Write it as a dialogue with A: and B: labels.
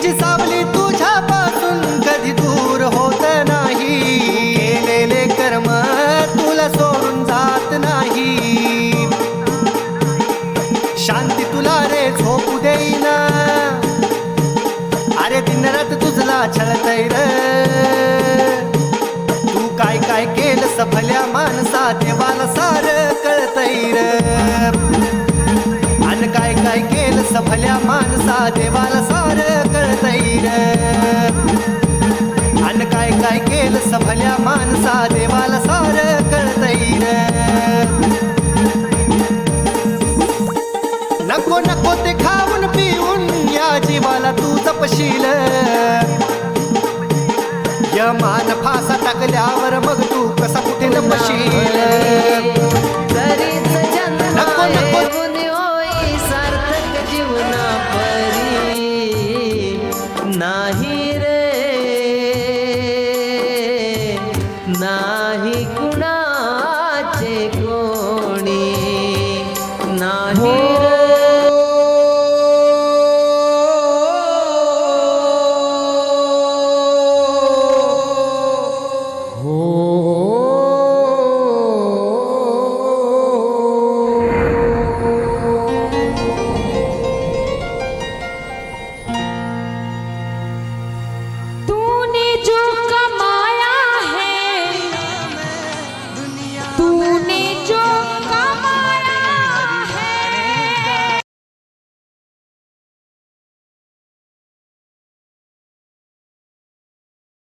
A: तिची सावली तुझ्यापासून कधी दूर होत नाही. केलेले कर्म तुला सोडून जात नाही. शांती तुला रे झोपू देईना. अरे दिनरात तुझला छळतय र. तू काय काय केलंस भल्या माणसा देवाला सार कळतय र. अन काय काय केलंस भल्या माणसा देवाला सार कळतय र. अन काय काय केलंस भल्या माणसा देवाला सार कळतय र. नको नको ते खाऊन पिऊन या जीवाला तू जपशील. यमान फासा टाकल्यावर मग तू कसा कुठे लपशील. नको नको
B: जीवना परी नाही रे ना.